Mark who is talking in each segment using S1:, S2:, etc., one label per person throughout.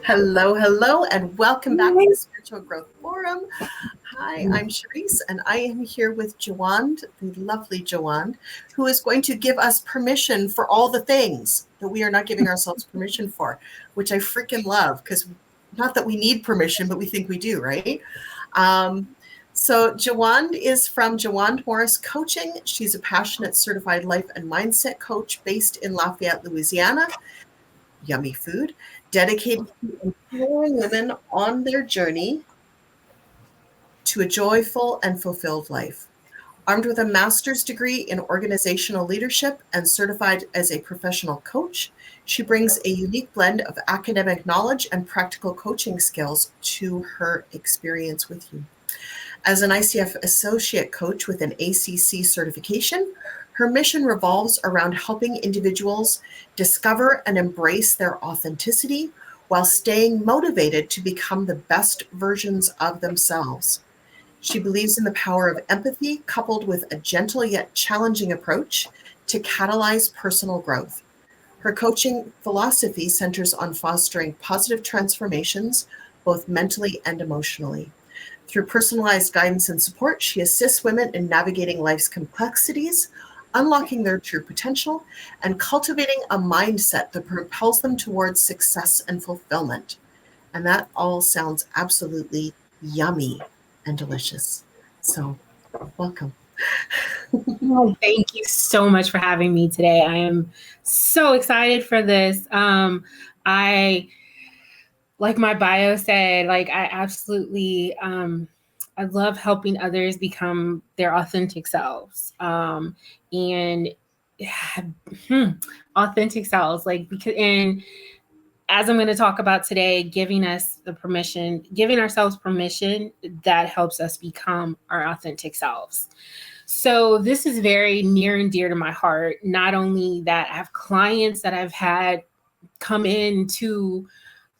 S1: Hello, hello, and welcome back to the Spiritual Growth Forum. Hi, I'm Charisse, and I am here with JaWand, the lovely JaWand, who is going to give us permission for all the things that we are not giving ourselves permission for, which I freaking love, because not that we need permission, but we think we do, right? So JaWand is from JaWand Morris Coaching. She's a passionate certified life and mindset coach based in Lafayette, Louisiana. Yummy food, dedicated to empowering women on their journey to a joyful and fulfilled life. Armed with a master's degree in organizational leadership and certified as a professional coach, she brings a unique blend of academic knowledge and practical coaching skills to her experience with you. As an ICF Associate Coach with an ACC certification, her mission revolves around helping individuals discover and embrace their authenticity while staying motivated to become the best versions of themselves. She believes in the power of empathy coupled with a gentle yet challenging approach to catalyze personal growth. Her coaching philosophy centers on fostering positive transformations, both mentally and emotionally. Through personalized guidance and support, she assists women in navigating life's complexities, unlocking their true potential, and cultivating a mindset that propels them towards success and fulfillment. And that all sounds absolutely yummy and delicious. So, welcome.
S2: Oh, thank you so much for having me today. I am so excited for this. I, like my bio said, I absolutely, I love helping others become their authentic selves. And authentic selves, and as I'm going to talk about today, giving ourselves permission that helps us become our authentic selves. So this is very near and dear to my heart. Not only that, I have clients that I've had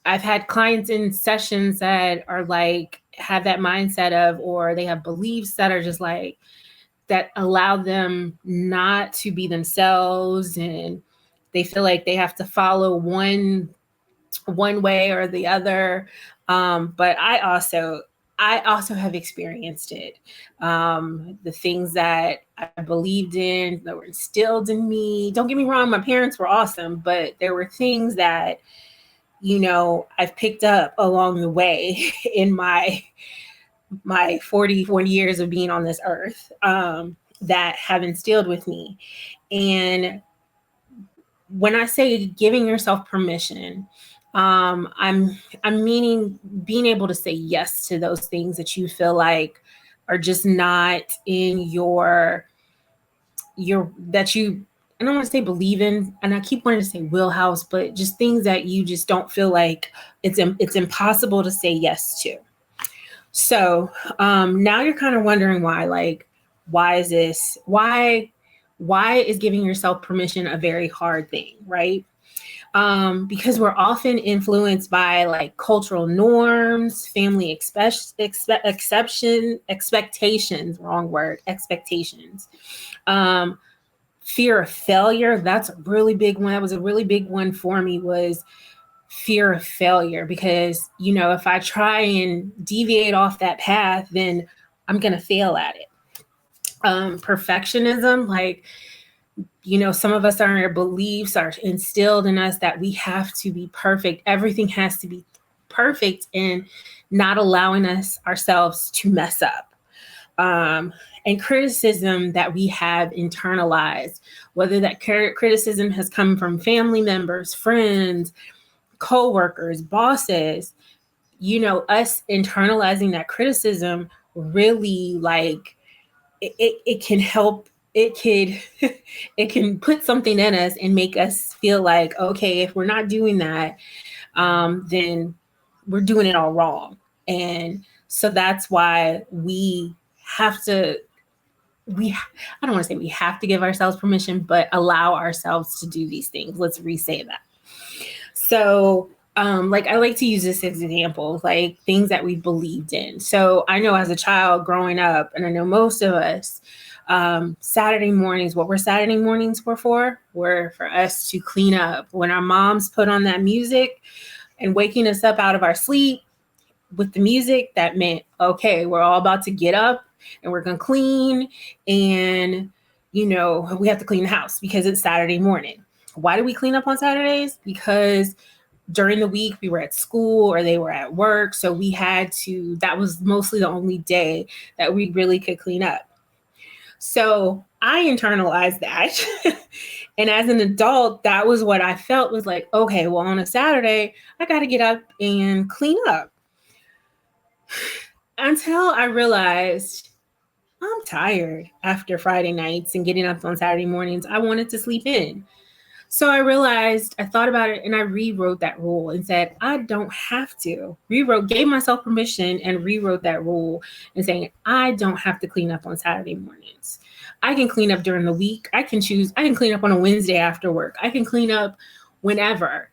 S2: I've had clients in sessions that are have that mindset of, or they have beliefs that are just that allow them not to be themselves, and they feel like they have to follow one way or the other. But I also have experienced it. The things that I believed in that were instilled in me. Don't get me wrong, my parents were awesome, but there were things that, I've picked up along the way in my 40 years of being on this earth, that have instilled with me. And when I say giving yourself permission, I'm meaning being able to say yes to those things that you feel like are just not in I don't want to say believe in, and I keep wanting to say wheelhouse, but just things that you just don't feel like it's impossible to say yes to. So now you're kind of wondering why is giving yourself permission a very hard thing, right? Because we're often influenced by cultural norms, family expectations, fear of failure. That's a really big one. That was a really big one for me, was fear of failure, because, if I try and deviate off that path, then I'm going to fail at it. Perfectionism, some of us, our beliefs are instilled in us that we have to be perfect. Everything has to be perfect, and not allowing ourselves to mess up. And criticism that we have internalized, whether that criticism has come from family members, friends, co-workers, bosses, us internalizing that criticism really it can help. It can put something in us and make us feel like, okay, if we're not doing that, then we're doing it all wrong. And so that's why I don't want to say we have to give ourselves permission, but allow ourselves to do these things. Let's re-say that. So I like to use this as examples, things that we believed in. So I know as a child growing up, and I know most of us, Saturday mornings, what were Saturday mornings were for us to clean up. When our moms put on that music, and waking us up out of our sleep with the music, that meant, okay, we're all about to get up and we're going to clean. And, we have to clean the house because it's Saturday morning. Why do we clean up on Saturdays? Because during the week we were at school or they were at work. So we had to, that was mostly the only day that we really could clean up. So I internalized that. And as an adult, that was what I felt was like, okay, well, on a Saturday, I got to get up and clean up. Until I realized I'm tired after Friday nights and getting up on Saturday mornings. I wanted to sleep in. So I thought about it, and I rewrote that rule and said, I don't have to. Gave myself permission and rewrote that rule and saying, I don't have to clean up on Saturday mornings. I can clean up during the week. I can clean up on a Wednesday after work. I can clean up whenever.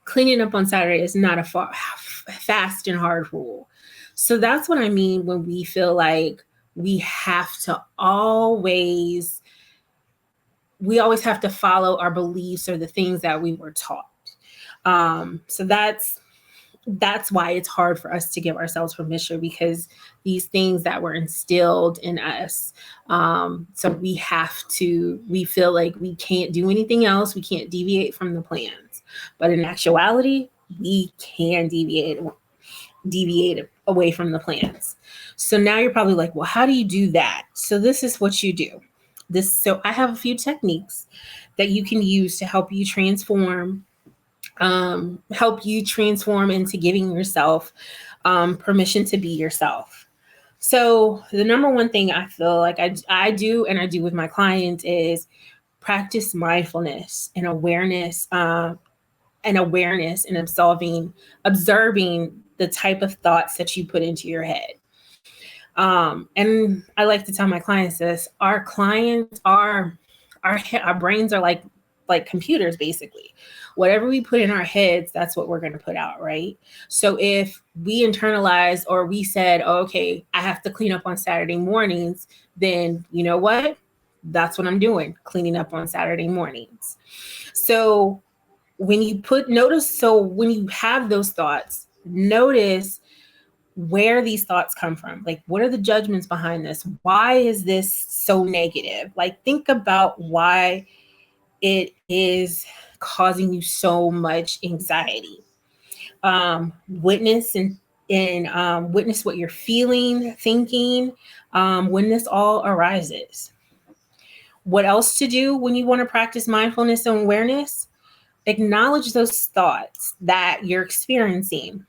S2: Cleaning up on Saturday is not a fast and hard rule. So that's what I mean when we feel like we always have to follow our beliefs or the things that we were taught. So that's why it's hard for us to give ourselves permission, because these things that were instilled in us. So we feel like we can't do anything else. We can't deviate from the plans. But in actuality, we can deviate away from the plans. So now you're probably like, well, how do you do that? So this is what you do. So I have a few techniques that you can use to help you transform into giving yourself permission to be yourself. So the number one thing I feel like I do with my clients is practice mindfulness and awareness, and observing the type of thoughts that you put into your head. And I like to tell my clients this: our brains are like computers, basically. Whatever we put in our heads, that's what we're going to put out, right? So if we internalize or we said, oh, okay, I have to clean up on Saturday mornings, then you know what? That's what I'm doing, cleaning up on Saturday mornings. So when you have those thoughts, notice where these thoughts come from. Like, what are the judgments behind this? Why is this so negative? Like, think about why it is causing you so much anxiety. Witness what you're feeling, thinking, when this all arises. What else to do when you want to practice mindfulness and awareness? Acknowledge those thoughts that you're experiencing.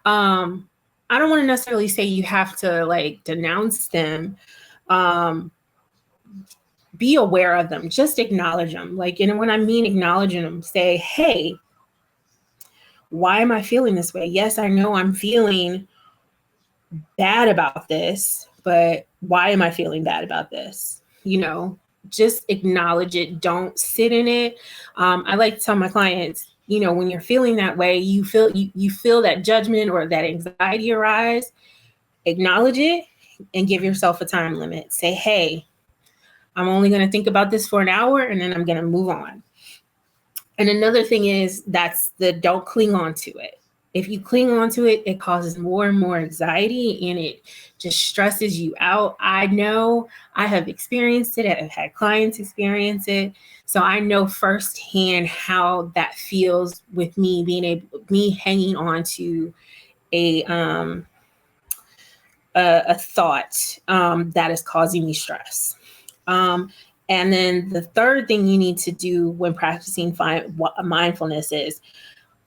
S2: I don't want to necessarily say you have to denounce them. Be aware of them. Just acknowledge them. And when I mean acknowledging them, say, hey, why am I feeling this way? Yes, I know I'm feeling bad about this, but why am I feeling bad about this? Just acknowledge it. Don't sit in it. I like to tell my clients, when you're feeling that way, you feel that judgment or that anxiety arise, acknowledge it and give yourself a time limit. Say, hey, I'm only going to think about this for an hour and then I'm going to move on. And another thing is don't cling on to it. If you cling on to it, it causes more and more anxiety and it just stresses you out. I know I have experienced it. I've had clients experience it. So I know firsthand how that feels with me hanging on to a thought that is causing me stress. And then the third thing you need to do when practicing mindfulness is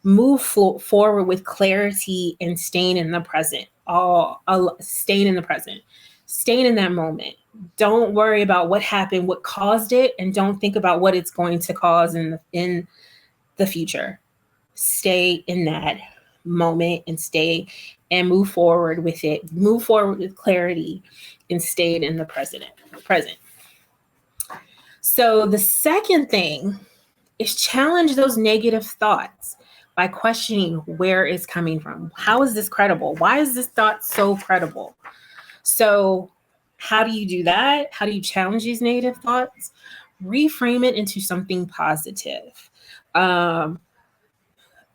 S2: move forward with clarity and staying in the present. Staying in the present. Staying in that moment. Don't worry about what happened, what caused it, and don't think about what it's going to cause in the future. Stay in that moment and move forward with it. Move forward with clarity and stay in the present. So the second thing is challenge those negative thoughts by questioning where it's coming from. How is this credible? Why is this thought so credible? So how do you do that? How do you challenge these negative thoughts? Reframe it into something positive.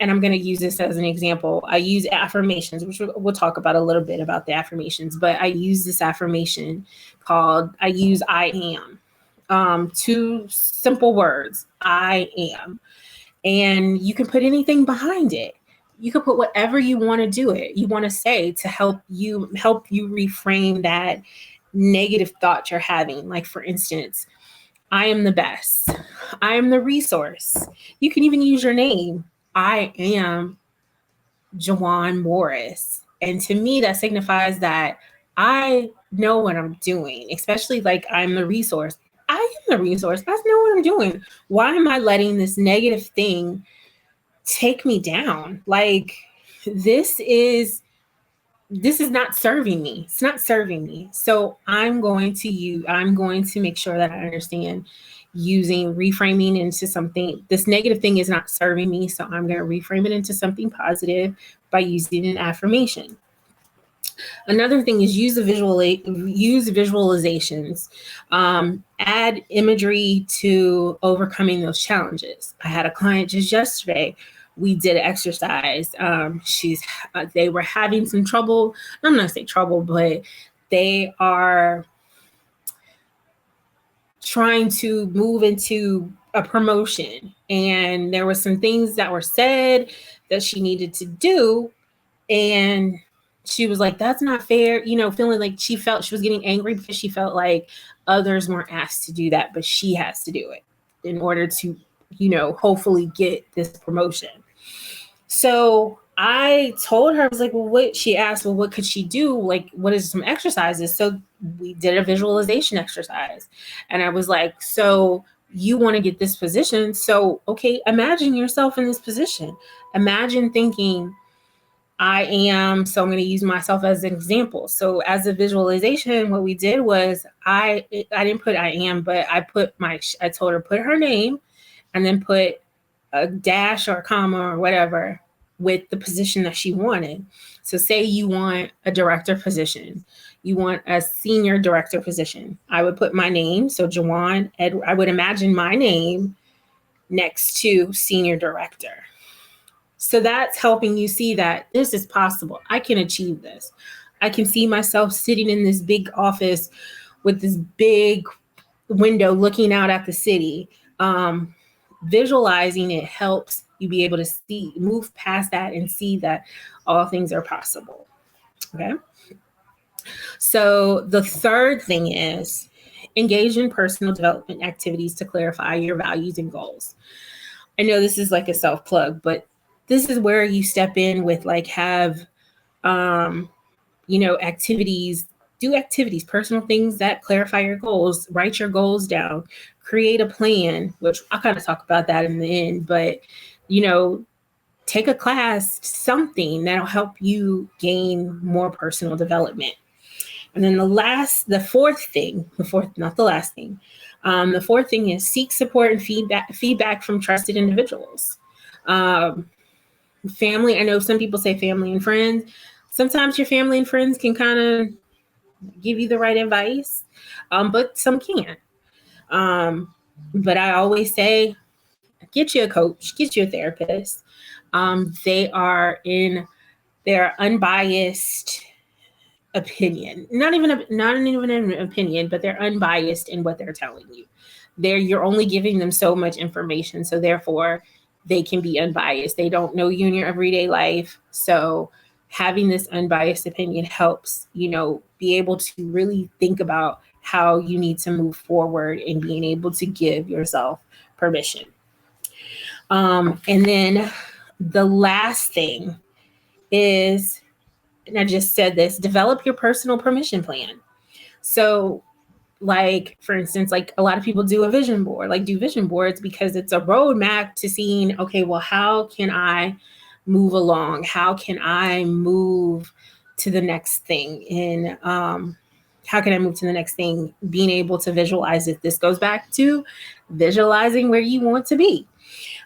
S2: and I'm going to use this as an example. I use affirmations, which we'll talk about a little bit about the affirmations, but I use this affirmation called, I use I am. 2 simple words, I am. And you can put anything behind it. You can put whatever you want to do it. You want to say to help you reframe that negative thought you're having. Like, for instance, I am the best. I am the resource. You can even use your name. I am JaWand Morris. And to me, that signifies that I know what I'm doing, especially like I'm the resource. I am the resource. I know what I'm doing. Why am I letting this negative thing take me down? Like, this is not serving me. It's not serving me. So I'm going to make sure that I understand using reframing into something. This negative thing is not serving me. So I'm going to reframe it into something positive by using an affirmation. Another thing is use visualizations. Add imagery to overcoming those challenges. I had a client just yesterday. We did an exercise. They were having some trouble. I'm not gonna say trouble, but they are trying to move into a promotion, and there were some things that were said that she needed to do, and she was like, that's not fair, feeling like she felt she was getting angry because she felt like others weren't asked to do that, but she has to do it in order to, hopefully get this promotion. So I told her, I was like, well, she asked, well, what could she do? Like, what is some exercises? So we did a visualization exercise. And I was like, so you want to get this position. So, okay, imagine yourself in this position. Imagine thinking, I am, so I'm going to use myself as an example. So as a visualization, what we did was I didn't put I am, but I told her, put her name and then put a dash or a comma or whatever with the position that she wanted. So say you want a director position, you want a senior director position. I would put my name. So JaWand, I would imagine my name next to senior director. So that's helping you see that this is possible. I can achieve this. I can see myself sitting in this big office with this big window looking out at the city. Visualizing it helps you be able to move past that and see that all things are possible. Okay. So the third thing is engage in personal development activities to clarify your values and goals. I know this is like a self plug, but this is where you step in with have, activities, do activities, personal things that clarify your goals, write your goals down, create a plan, which I'll kind of talk about that in the end, but, take a class, something that'll help you gain more personal development. And then the fourth thing is seek support and feedback from trusted individuals. Family, I know some people say family and friends. Sometimes your family and friends can kind of give you the right advice, but some can't. But I always say, get you a coach, get you a therapist. They are their unbiased opinion, not even an opinion, but they're unbiased in what they're telling you. You're only giving them so much information, so therefore they can be unbiased. They don't know you in your everyday life, so having this unbiased opinion helps be able to really think about how you need to move forward and being able to give yourself permission. And then the last thing is, and I just said this, develop your personal permission plan. So for instance, a lot of people do a vision board, do vision boards because it's a roadmap to seeing, okay, well, how can I move along? How can I move to the next thing? How can I move to the next thing? Being able to visualize it. This goes back to visualizing where you want to be.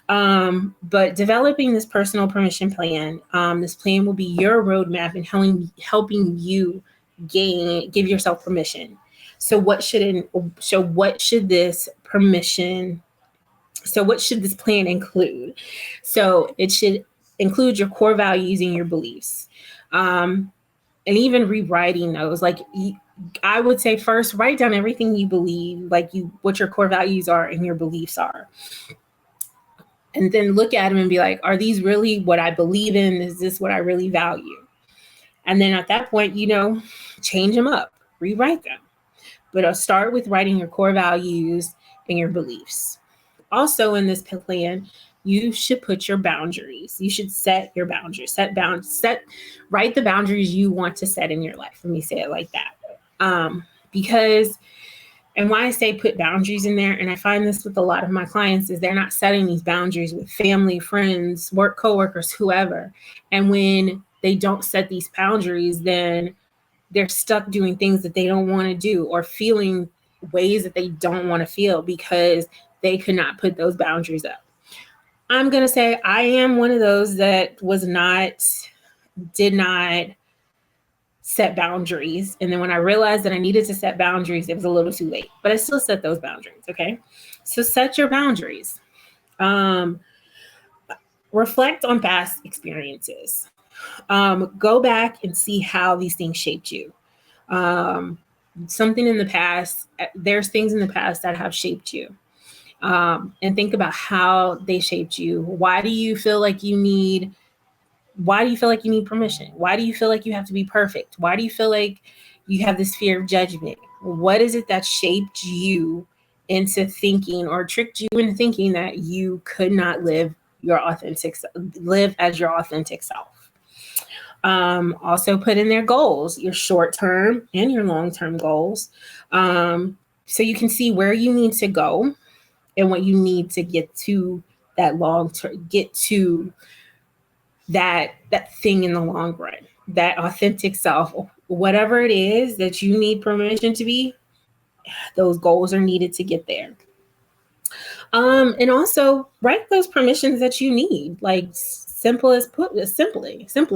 S2: But developing this personal permission plan, this plan will be your roadmap and helping you give yourself permission. So what should this plan include? So it should include your core values and your beliefs. And even rewriting those, like I would say first, write down everything you believe, what your core values are and your beliefs are. And then look at them and be like, are these really what I believe in? Is this what I really value? And then at that point, change them up, rewrite them. But I'll start with writing your core values and your beliefs. Also in this plan, you should put your boundaries. You should set your boundaries. Write the boundaries you want to set in your life. Let me say it like that. Because, and why I say put boundaries in there, and I find this with a lot of my clients, is they're not setting these boundaries with family, friends, work, coworkers, whoever. And when they don't set these boundaries, then they're stuck doing things that they don't want to do or feeling ways that they don't want to feel because they could not put those boundaries up. I'm going to say I am one of those that did not set boundaries. And then when I realized that I needed to set boundaries, it was a little too late, but I still set those boundaries. Okay. So set your boundaries. Reflect on past experiences. Go back and see how these things shaped you. Something in the past, there's things in the past that have shaped you. And think about how they shaped you. Why do you feel like you need permission? Why do you feel like you have to be perfect? Why do you feel like you have this fear of judgment? What is it that shaped you into thinking or tricked you into thinking that you could not live as your authentic self? Also put in their goals, your short-term and your long-term goals. So you can see where you need to go and what you need to get to that that thing in the long run, that authentic self, whatever it is that you need permission to be, those goals are needed to get there. And also write those permissions that you need, like simply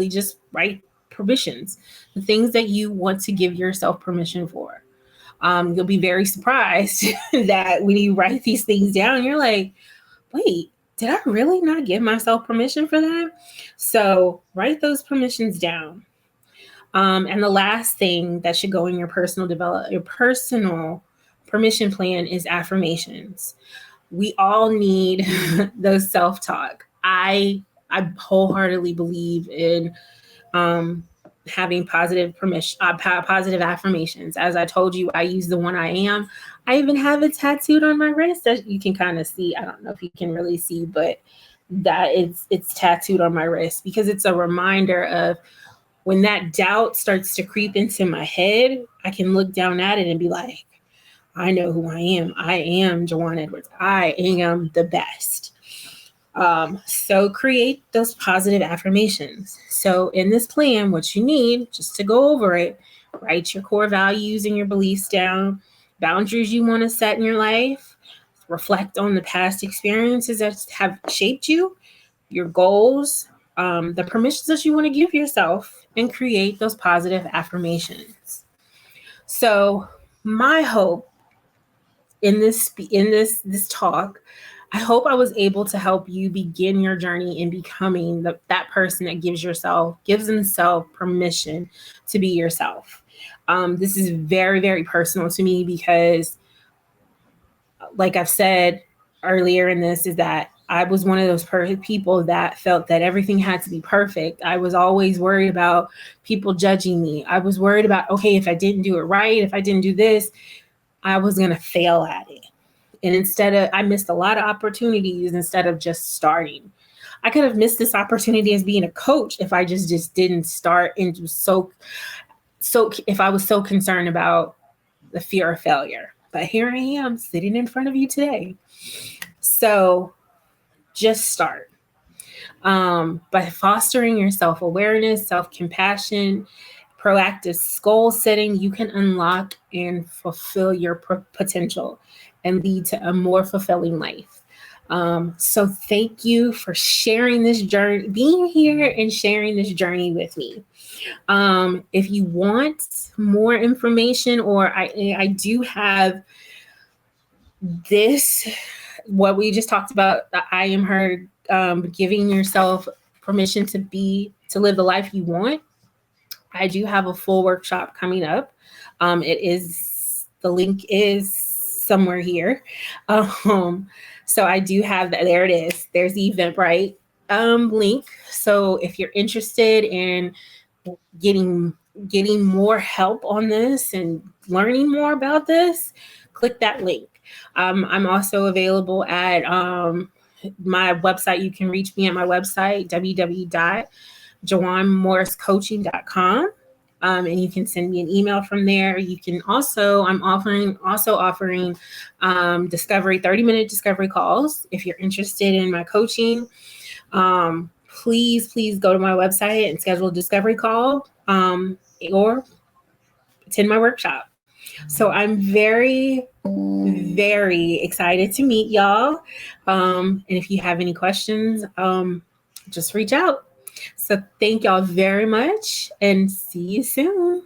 S2: just write permissions, the things that you want to give yourself permission for. You'll be very surprised that when you write these things down, you're like, wait, did I really not give myself permission for that? So write those permissions down. And the last thing that should go in your personal permission plan is affirmations. We all need those self-talk. I wholeheartedly believe in having positive affirmations. As I told you, I use the one I am. I even have it tattooed on my wrist that you can kind of see. I don't know if you can really see, but that it's tattooed on my wrist because it's a reminder of when that doubt starts to creep into my head, I can look down at it and be like, I know who I am. I am JaWand Edwards. I am the best. So create those positive affirmations. So in this plan, what you need, just to go over it, write your core values and your beliefs down, boundaries you want to set in your life, reflect on the past experiences that have shaped you, your goals, the permissions that you want to give yourself, and create those positive affirmations. So my hope in this talk, I hope I was able to help you begin your journey in becoming that person that gives themselves permission to be yourself. This is very, very personal to me because, like I've said earlier in this, is that I was one of those people that felt that everything had to be perfect. I was always worried about people judging me. I was worried about, okay, if I didn't do it right, if I didn't do this, I was going to fail at it. And I missed a lot of opportunities instead of just starting. I could have missed this opportunity as being a coach if I just didn't start and if I was so concerned about the fear of failure. But here I am sitting in front of you today. So just start. By fostering your self-awareness, self-compassion, proactive goal setting, you can unlock and fulfill your potential and lead to a more fulfilling life. So thank you for sharing this journey, being here and sharing this journey with me. If you want more information, or I do have this, what we just talked about, the I am heard, giving yourself permission to live the life you want, I do have a full workshop coming up. The link is somewhere here. So I do have that. There it is. There's the Eventbrite link. So if you're interested in getting more help on this and learning more about this, click that link. I'm also available at my website. You can reach me at my website, www.JaWandMorrisCoaching.com. And you can send me an email from there. You can I'm offering discovery, 30-minute discovery calls. If you're interested in my coaching, please go to my website and schedule a discovery call, or attend my workshop. So I'm very, very excited to meet y'all. And if you have any questions, just reach out. So thank y'all very much and see you soon.